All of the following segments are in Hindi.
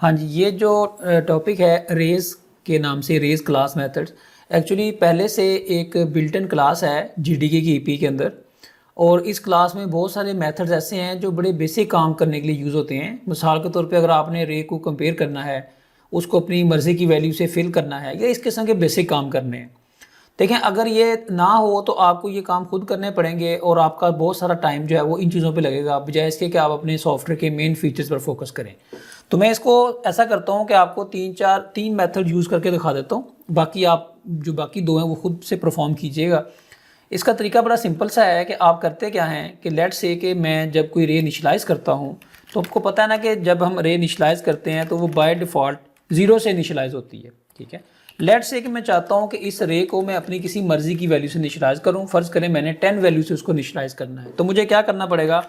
हाँ जी, ये जो टॉपिक है रेज के नाम से, रेज क्लास मेथड्स, एक्चुअली पहले से एक बिल्ट इन क्लास है जीडीके की ईपी के अंदर। और इस क्लास में बहुत सारे मेथड्स ऐसे हैं जो बड़े बेसिक काम करने के लिए यूज़ होते हैं। मिसाल के तौर पे अगर आपने रे को कंपेयर करना है, उसको अपनी मर्ज़ी की वैल्यू से फिल करना है, या इस किस्म के बेसिक काम करने हैं। देखें, अगर ये ना हो तो आपको ये काम खुद करने पड़ेंगे और आपका बहुत सारा टाइम जो है वो इन चीज़ों पे लगेगा, बजाय इसके कि आप अपने सॉफ्टवेयर के मेन फीचर्स पर फोकस करें। तो मैं इसको ऐसा करता हूँ कि आपको तीन मेथड यूज़ करके दिखा देता हूँ, बाकी आप जो बाकी दो हैं वो खुद से परफॉर्म कीजिएगा। इसका तरीका बड़ा सिंपल सा है कि आप करते क्या हैं कि लेट्स से कि मैं जब कोई रे इनिशियलाइज़ करता हूँ, तो आपको पता है ना कि जब हम रे इनिशियलाइज़ करते हैं तो वो बाय डिफ़ॉल्ट 0 से इनिशियलाइज़ होती है। ठीक है, लेट्स से कि मैं चाहता हूँ कि इस रे को मैं अपनी किसी मर्जी की वैल्यू से इनिशियलाइज़ करूँ। फ़र्ज़ करें मैंने 10 वैल्यू से उसको इनिशियलाइज़ करना है, तो मुझे क्या करना पड़ेगा?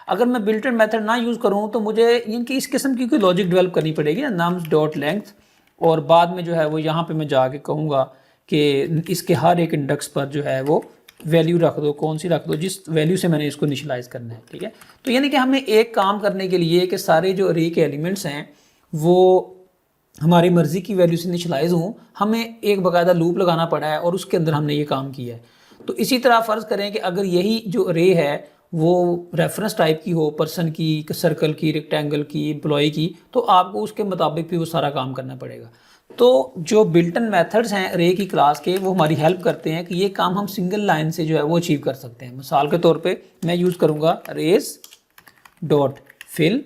अगर मैं बिल्ट इन मेथड ना यूज़ करूँ तो मुझे इनकी इस किस्म की कोई लॉजिक डेवलप करनी पड़ेगी ना, नम्स डॉट लेंथ, और बाद में जो है वो यहाँ पे मैं जाके कहूँगा कि इसके हर एक इंडेक्स पर जो है वो वैल्यू रख दो, कौन सी रख दो, जिस वैल्यू से मैंने इसको इनिशियलाइज़ करना है। ठीक है, तो यानी कि हमें एक काम करने के लिए कि सारे जो रे के एलिमेंट्स हैं वो हमारी मर्ज़ी की वैल्यू से इनिशियलाइज हों, हमें एक बाकायदा लूप लगाना पड़ा है और उसके अंदर हमने ये काम किया है। तो इसी तरह फ़र्ज़ करें कि अगर यही जो रे है वो रेफरेंस टाइप की हो, पर्सन की, सर्कल की, रेक्टेंगल की, एम्प्लॉय की, तो आपको उसके मुताबिक भी वो सारा काम करना पड़ेगा। तो जो बिल्ट इन मेथड्स हैं रे की क्लास के, वो हमारी हेल्प करते हैं कि ये काम हम सिंगल लाइन से जो है वो अचीव कर सकते हैं। मिसाल के तौर पे मैं यूज़ करूँगा रेज डॉट फिल।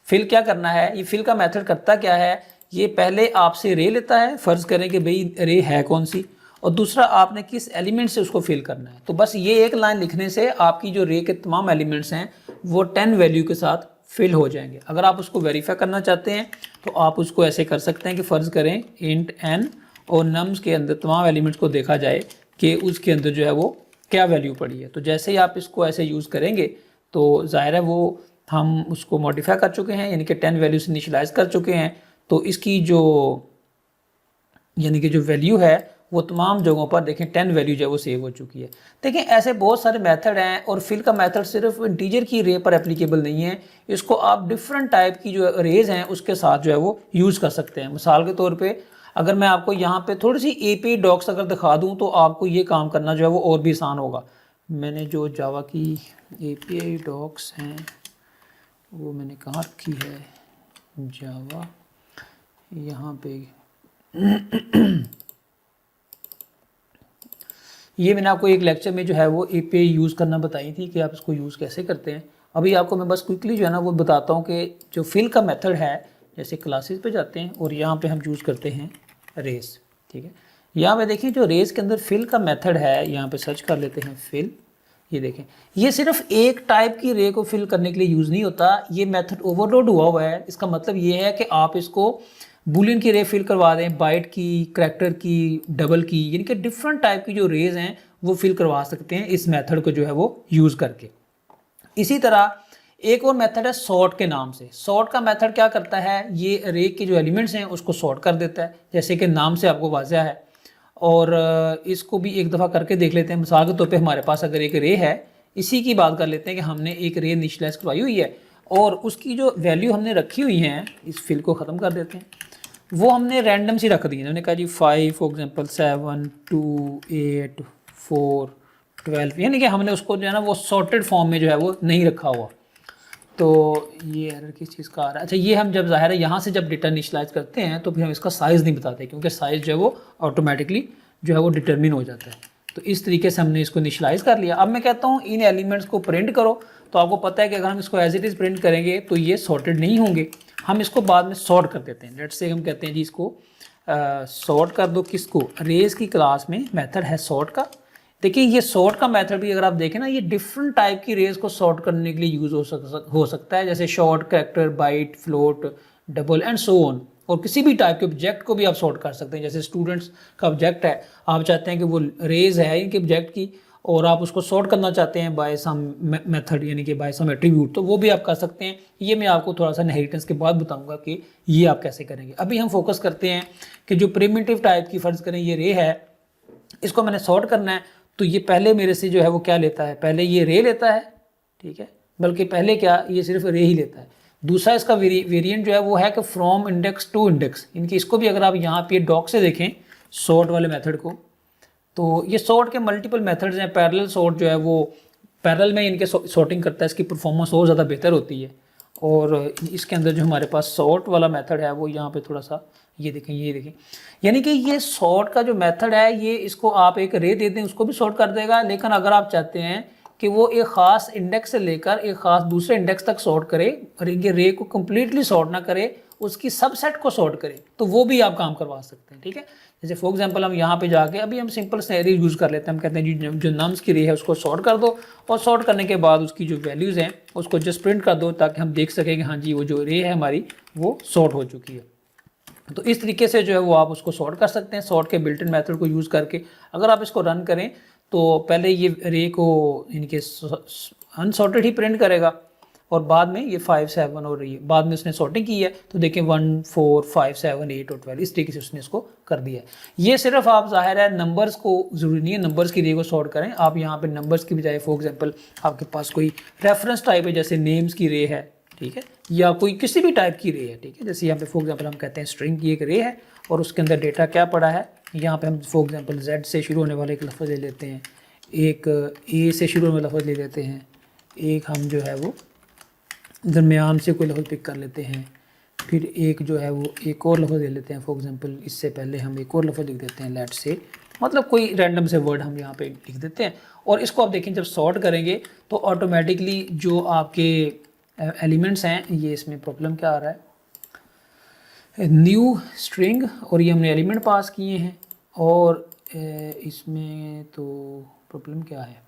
फिल क्या करना है? ये फिल का मेथड करता क्या है? ये पहले आपसे रे लेता है, फ़र्ज़ करें कि भाई रे है कौन सी, और दूसरा आपने किस एलिमेंट से उसको फिल करना है। तो बस ये एक लाइन लिखने से आपकी जो रे के तमाम एलिमेंट्स हैं वो 10 वैल्यू के साथ फिल हो जाएंगे। अगर आप उसको वेरीफाई करना चाहते हैं तो आप उसको ऐसे कर सकते हैं कि फ़र्ज़ करें इंट n और नम्स के अंदर तमाम एलिमेंट्स को देखा जाए कि उसके अंदर जो है वो क्या वैल्यू पड़ी है। तो जैसे ही आप इसको ऐसे यूज़ करेंगे तो ज़ाहिर है वो हम उसको मॉडिफाई कर चुके हैं, यानी कि 10 वैल्यू से इनिशियलाइज़ कर चुके हैं। तो इसकी जो यानी कि जो वैल्यू है वो तमाम जगहों पर देखें 10 वैल्यू जो है वो सेव हो चुकी है। देखें, ऐसे बहुत सारे मेथड हैं और फिल का मेथड सिर्फ इंटीजर की रे पर एप्लीकेबल नहीं है, इसको आप डिफरेंट टाइप की जो रेज हैं उसके साथ जो है वो यूज़ कर सकते हैं। मिसाल के तौर पे अगर मैं आपको यहाँ पे थोड़ी सी एपीआई डॉक्स अगर दिखा दूँ तो आपको ये काम करना जो है वो और भी आसान होगा। मैंने जो जावा की एपीआई डॉक्स हैं वो मैंने कहाँ रखी है, जावा यहाँ पे ये मैंने आपको एक लेक्चर में जो है वो एपीआई यूज़ करना बताई थी कि आप इसको यूज़ कैसे करते हैं। अभी आपको मैं बस क्विकली जो है ना वो बताता हूँ कि जो फिल का मेथड है, जैसे क्लासेस पे जाते हैं और यहाँ पे हम यूज़ करते हैं रेस। ठीक है, यहाँ पे देखें जो रेस के अंदर फिल का मेथड है, यहाँ पे सर्च कर लेते हैं फिल। ये देखें, ये सिर्फ एक टाइप की रे को फिल करने के लिए यूज़ नहीं होता, ये मेथड ओवरलोड हुआ है। इसका मतलब ये है कि आप इसको बुलियन की रे फिल करवा दें, बाइट की, करैक्टर की, डबल की, यानी कि डिफरेंट टाइप की जो रेज हैं वो फिल करवा सकते हैं इस मेथड को जो है वो यूज़ करके। इसी तरह एक और मेथड है सॉर्ट के नाम से। सॉर्ट का मेथड क्या करता है? ये रे के जो एलिमेंट्स हैं उसको सॉर्ट कर देता है, जैसे कि नाम से आपको वाज़ह है। और इसको भी एक दफ़ा करके देख लेते हैं। मिसाल के तौर पे हमारे पास अगर एक रे है, इसी की बात कर लेते हैं कि हमने एक रे इनिशियलाइज करवाई हुई है और उसकी जो वैल्यू हमने रखी हुई है, इस फिल को ख़त्म कर देते हैं, वो हमने रैंडम सी रख दी है। उन्होंने कहा जी 5 फॉर एग्जांपल 7 2 8 4 12, यानी कि हमने उसको जो है ना वो सॉर्टेड फॉर्म में जो है वो नहीं रखा हुआ। तो ये एरर किस चीज़ का आ रहा है? अच्छा, ये हम जब ज़ाहिर है यहाँ से जब डेटा इनिशियलाइज करते हैं तो फिर हम इसका साइज़ नहीं बताते, क्योंकि साइज़ जो है वो ऑटोमेटिकली जो है वो डिटरमिन हो जाता है। तो इस तरीके से हमने इसको इनिशियलाइज कर लिया। अब मैं कहता हूँ इन एलिमेंट्स को प्रिंट करो, तो आपको पता है कि अगर हम इसको एज इट इज़ प्रिंट करेंगे तो ये सॉर्टेड नहीं होंगे। हम इसको बाद में सॉर्ट कर देते हैं। लेट्स से हम कहते हैं जी इसको सॉर्ट कर दो, किसको? रेस की क्लास में मेथड है सॉर्ट का। देखिए, ये सॉर्ट का मेथड भी अगर आप देखें ना, ये डिफरेंट टाइप की रेस को सॉर्ट करने के लिए यूज़ हो सकता है, जैसे short, character, byte, float, double and so on. और किसी भी टाइप के ऑब्जेक्ट को भी आप सॉर्ट कर सकते हैं। जैसे स्टूडेंट्स का ऑब्जेक्ट है, आप चाहते हैं कि वो रेज है इनके ऑब्जेक्ट की और आप उसको सॉर्ट करना चाहते हैं बाय सम मेथड, यानी कि बाय सम एट्रीब्यूट, तो वो भी आप कर सकते हैं। ये मैं आपको थोड़ा सा इनहेरिटेंस के बाद बताऊंगा कि ये आप कैसे करेंगे। अभी हम फोकस करते हैं कि जो प्रिमिटिव टाइप की, फ़र्ज़ करें ये रे है, इसको मैंने सॉर्ट करना है, तो ये पहले मेरे से जो है वो क्या लेता है? पहले ये रे लेता है, ठीक है, बल्कि पहले क्या, ये सिर्फ रे ही लेता है। दूसरा इसका वेरिएंट जो है वो है कि फ्रॉम इंडेक्स टू इंडेक्स, इनकी इसको भी अगर आप यहाँ पे डॉक से देखें सॉर्ट वाले मेथड को, तो ये सॉर्ट के मल्टीपल मेथड्स हैं। पैरेलल सॉर्ट जो है वो पैरेलल में इनके सॉर्टिंग करता है, इसकी परफॉर्मेंस और ज़्यादा बेहतर होती है। और इसके अंदर जो हमारे पास सॉर्ट वाला मेथड है वो यहाँ पे थोड़ा सा ये देखें, यानी कि ये सॉर्ट का जो मेथड है ये इसको आप एक रे दे दें उसको भी सॉर्ट कर देगा, लेकिन अगर आप चाहते हैं कि वो एक ख़ास इंडेक्स से लेकर एक ख़ास दूसरे इंडेक्स तक सॉर्ट करे और ये रे को कम्प्लीटली सॉर्ट ना करे, उसकी सबसेट को सॉर्ट करे, तो वो भी आप काम करवा सकते हैं। ठीक है, जैसे फॉर एग्जांपल हम यहाँ पे जाके अभी हम सिंपल रे यूज़ कर लेते हैं। हम कहते हैं जी जो नम्स की रे है उसको सॉर्ट कर दो, और सॉर्ट करने के बाद उसकी जो वैल्यूज़ हैं उसको जस्ट प्रिंट कर दो, ताकि हम देख सकें कि हाँ जी वो जो रे है हमारी वो सॉर्ट हो चुकी है। तो इस तरीके से जो है वो आप उसको सॉर्ट कर सकते हैं सॉर्ट के बिल्ट इन मेथड को यूज़ करके। अगर आप इसको रन करें तो पहले ये रे को इनके अनसॉर्टेड ही प्रिंट करेगा, और बाद में ये 5 7 और ये बाद में उसने सॉर्टिंग की है तो देखें 1 4 5 7 8 और 12 इस तरीके से उसने इसको कर दिया है। ये सिर्फ आप ज़ाहिर है नंबर्स को ज़रूरी नहीं है नंबर्स की रे को सॉर्ट करें, आप यहाँ पे नंबर्स की बजाय फॉर एग्जांपल आपके पास कोई रेफरेंस टाइप है जैसे नेम्स की रे है, ठीक है, या कोई किसी भी टाइप की रे है, ठीक है, जैसे यहाँ पे फॉर एग्जांपल हम कहते हैं स्ट्रिंग की एक रे है और उसके अंदर डेटा क्या पड़ा है, यहाँ पे हम फॉर एग्जांपल Z से शुरू होने वाले एक लफ्ज़ ले लेते हैं, एक A से शुरू होने वाला लफ्ज़ ले लेते हैं, एक हम जो है वो दरमियान से कोई लफ्ज़ पिक कर लेते हैं, फिर एक जो है वो एक और लफ्ज़ ले लेते हैं, फॉर एग्जांपल इससे पहले हम एक और लफ्ज़ लिख देते हैं लेट से, मतलब कोई रैंडम से वर्ड हम यहाँ पे लिख देते हैं। और इसको आप देखें जब सॉर्ट करेंगे तो ऑटोमेटिकली जो आपके एलिमेंट्स हैं, ये इसमें प्रॉब्लम क्या आ रहा है, न्यू स्ट्रिंग और ये हमने एलिमेंट पास किए हैं, और इसमें तो प्रॉब्लम क्या है,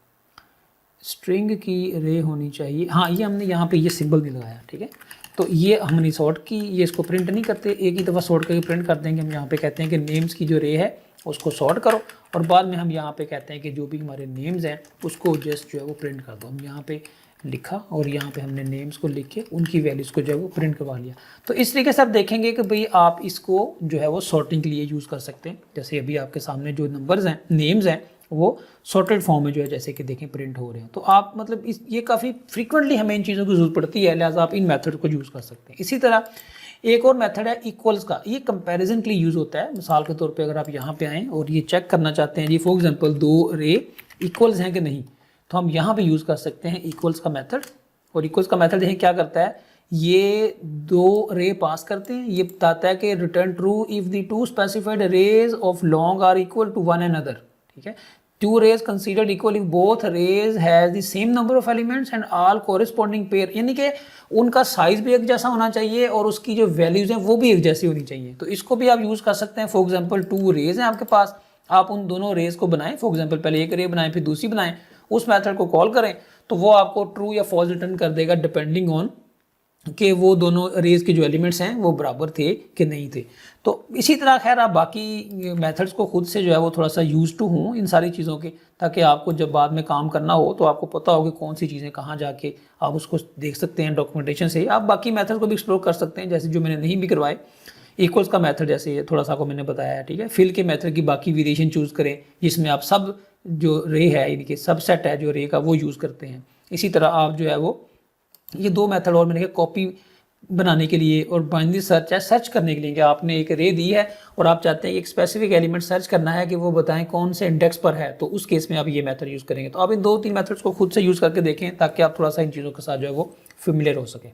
स्ट्रिंग की रे होनी चाहिए, हाँ ये हमने यहाँ पे ये सिंबल भी लगाया, ठीक है, तो ये हमने सॉर्ट की, ये इसको प्रिंट नहीं करते, एक ही दफ़ा सॉर्ट करके प्रिंट कर देंगे। हम यहाँ पे कहते हैं कि नेम्स की जो रे है उसको सॉर्ट करो, और बाद में हम यहाँ पे कहते हैं कि जो भी हमारे नेम्स हैं उसको जस्ट जो है वो प्रिंट कर दो। हम यहाँ पे लिखा और यहाँ पे हमने नेम्स को लिख के उनकी वैल्यूज़ को जो है वो प्रिंट करवा लिया। तो इस तरीके से आप देखेंगे कि भाई आप इसको जो है वो सॉर्टिंग के लिए यूज़ कर सकते हैं। जैसे अभी आपके सामने जो नंबर्स हैं, नेम्स हैं, वो सॉर्टेड फॉर्म में जो है जैसे कि देखें प्रिंट हो रहे हैं। तो आप मतलब ये काफ़ी फ्रीक्वेंटली हमें इन चीज़ों की ज़रूरत पड़ती है, लिहाजा आप इन मेथड को यूज़ कर सकते हैं। इसी तरह एक और मेथड है इक्वल्स का, ये कंपैरिजन के लिए यूज़ होता है। मिसाल के तौर पे अगर आप यहाँ पे आएँ और ये चेक करना चाहते हैं जी फॉर एग्जांपल दो रे इक्वल्स हैं कि नहीं, तो हम यहाँ पे यूज़ कर सकते हैं इक्वल्स का मेथड। और इक्वल्स का मेथड देखें क्या करता है, ये दो रे पास करते हैं, ये बताता है कि return true if the two specified range of long are equal to one another, ठीक है, two rays considered equal if both rays has the same number of elements and all corresponding pair, यानी कि उनका साइज भी एक जैसा होना चाहिए और उसकी जो वैल्यूज़ हैं वो भी एक जैसी होनी चाहिए। तो इसको भी आप यूज़ कर सकते हैं। फॉर एग्जांपल टू रेज हैं आपके पास, आप उन दोनों रेज को बनाएं, फॉर एग्जांपल पहले एक रे बनाएं फिर दूसरी बनाएं, उस मेथड को कॉल करें तो वो आपको ट्रू या फॉल्स रिटर्न कर देगा डिपेंडिंग ऑन कि वो दोनों रेज के जो एलिमेंट्स हैं वो बराबर थे कि नहीं थे। तो इसी तरह खैर आप बाकी मेथड्स को खुद से जो है वो थोड़ा सा यूज टू हों इन सारी चीज़ों के, ताकि आपको जब बाद में काम करना हो तो आपको पता हो कि कौन सी चीज़ें कहाँ जाके आप उसको देख सकते हैं डॉक्यूमेंटेशन से। आप बाकी मेथड को भी एक्सप्लोर कर सकते हैं, जैसे जो मैंने नहीं भी करवाए। इक्वल्स का मेथड जैसे ये थोड़ा सा को मैंने बताया है, ठीक है। फिल के मेथड की बाकी वेरिएशन चूज़ करें जिसमें आप सब जो रे है इनके सबसेट है जो रे का वो यूज़ करते हैं। इसी तरह आप जो है वो ये दो मेथड और मैंने कहा कॉपी बनाने के लिए और बाइनरी सर्च है सर्च करने के लिए कि आपने एक रे दी है और आप चाहते हैं कि एक स्पेसिफिक एलिमेंट सर्च करना है कि वो बताएं कौन से इंडेक्स पर है, तो उस केस में आप ये मेथड यूज़ करेंगे। तो आप इन दो तीन मेथड्स को खुद से यूज़ करके देखें ताकि आप थोड़ा सा इन चीज़ों के साथ जो है वो फेमिलियर हो सके।